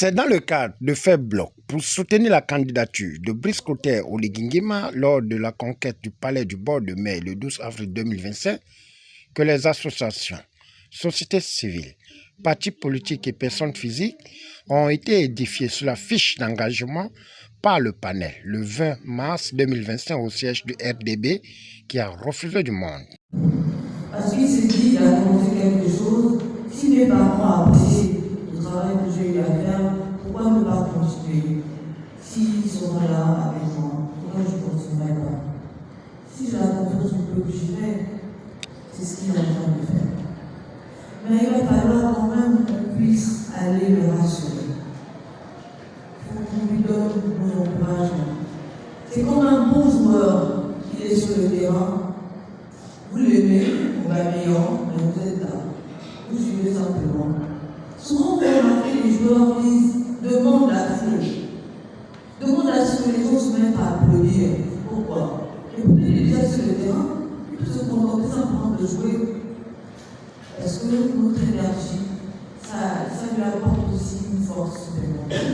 C'est dans le cadre de faire bloc pour soutenir la candidature de Brice Clotaire Oligui Nguema lors de la conquête du palais du bord de mer le 12 avril 2025 que les associations, sociétés civiles, partis politiques et personnes physiques ont été édifiées sur la fiche d'engagement par le panel le 20 mars 2025 au siège du RDB qui a refusé du monde. Parce qu'il s'est dit, il a commencé quelque chose, si mes parents apprécient le travail que j'ai eu à faire, pourquoi ne pas continuer? S'ils sont là avec moi, pourquoi je ne continuerai pas? Si j'ai la confiance du peuple, j'y vais. C'est ce qu'il est en train de faire. Mais il va falloir quand même qu'on puisse aller le rassurer. Il faut qu'on lui donne nos encouragements. C'est comme un bon joueur qui est sur le terrain. Vous l'aimez, vous gagnant, mais vous êtes là. Vous suivez simplement. Souvent, vous remarquez les joueurs disent demande la foule. Demande à ce que les gens se mettent à applaudir. Pourquoi? Et peut-être il est déjà sur le terrain, il peut se contenter simplement de jouer. Parce que notre énergie, ça lui apporte aussi une force supplémentaire.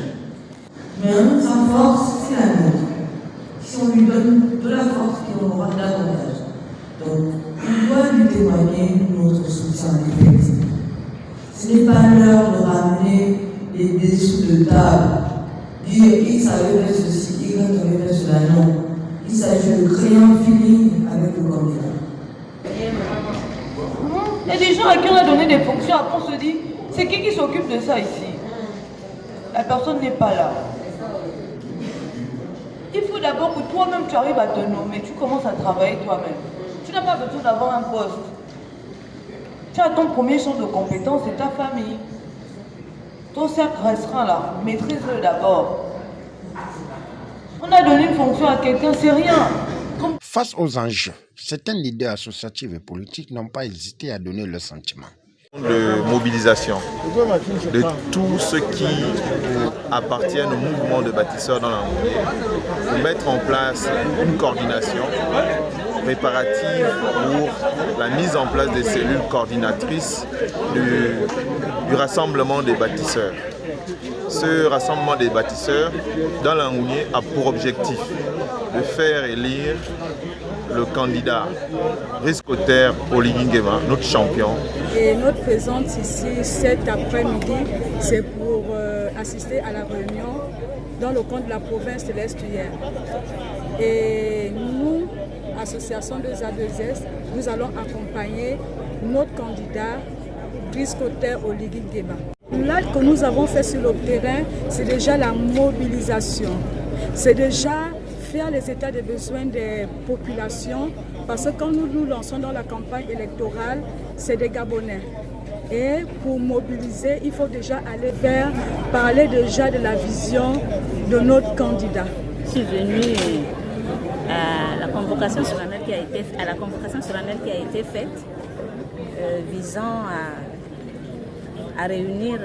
Mais sa force, c'est la nôtre. Si on lui donne de la force, il en aura davantage. Donc, on doit lui témoigner notre soutien effectif. Ce n'est pas l'heure de ramener les dessous de table, dire il savait faire ceci, il savait faire cela, non. Il s'agit de créer un feeling avec le candidat. Il y a des gens à qui on a donné des fonctions, après on se dit, c'est qui s'occupe de ça ici? La personne n'est pas là. Il faut d'abord que toi-même tu arrives à te nommer, tu commences à travailler toi-même. Tu n'as pas besoin d'avoir un poste. Tu as ton premier champ de compétences, c'est ta famille. Ton cercle restreint là, maîtrise-le d'abord. On a donné une fonction à quelqu'un, c'est rien. Face aux enjeux, certains leaders associatifs et politiques n'ont pas hésité à donner leurs sentiments. De mobilisation de tous ceux qui appartiennent au mouvement de bâtisseurs dans la Yaoundé pour mettre en place une coordination préparative pour la mise en place des cellules coordinatrices du rassemblement des bâtisseurs. Ce rassemblement des bâtisseurs dans la Yaoundé a pour objectif de faire élire le candidat Brice Clotaire Oligui Nguema, notre champion. Et notre présence ici cet après-midi, c'est pour assister à la réunion dans le cadre de la province de l'Est hier. Et nous, association de A2S, nous allons accompagner notre candidat Brice Clotaire Oligui Nguema. L'acte que nous avons fait sur le terrain, c'est déjà la mobilisation. C'est déjà faire les états des besoins des populations, parce que quand nous nous lançons dans la campagne électorale, c'est des Gabonais. Et pour mobiliser, il faut déjà aller parler déjà de la vision de notre candidat. Je suis venue à la convocation solennelle qui a été faite, visant à réunir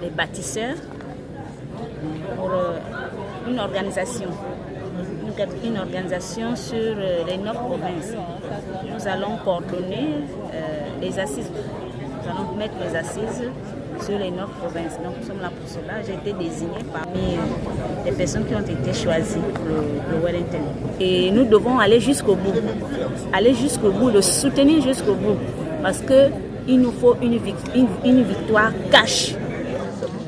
les bâtisseurs pour une organisation sur les 9 provinces. Nous allons coordonner les assises. Nous allons mettre les assises sur les 9 provinces. Donc nous sommes là pour cela. J'ai été désignée parmi les personnes qui ont été choisies pour le Wellington. Et nous devons aller jusqu'au bout. Le soutenir jusqu'au bout. Parce qu'il nous faut une victoire cash.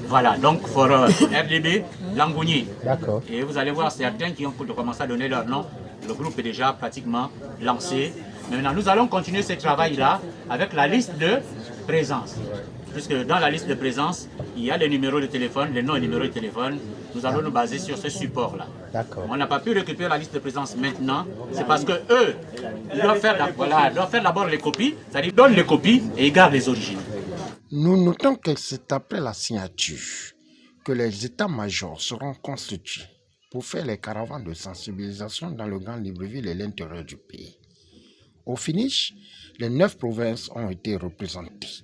Voilà, donc pour RDB, Langouni. D'accord. Et vous allez voir certains qui ont commencé à donner leur nom. Le groupe est déjà pratiquement lancé. Maintenant, nous allons continuer ce travail-là avec la liste de présence. Puisque dans la liste de présence, il y a les numéros de téléphone, les noms et numéros de téléphone. Nous allons nous baser sur ce support-là. D'accord. On n'a pas pu récupérer la liste de présence maintenant. C'est parce que eux, ils doivent faire d'abord les copies. C'est-à-dire, ils donnent les copies et ils gardent les origines. Nous notons que c'est après la signature que les états-majors seront constitués pour faire les caravanes de sensibilisation dans le Grand Libreville et l'intérieur du pays. Au finish, les 9 provinces ont été représentées.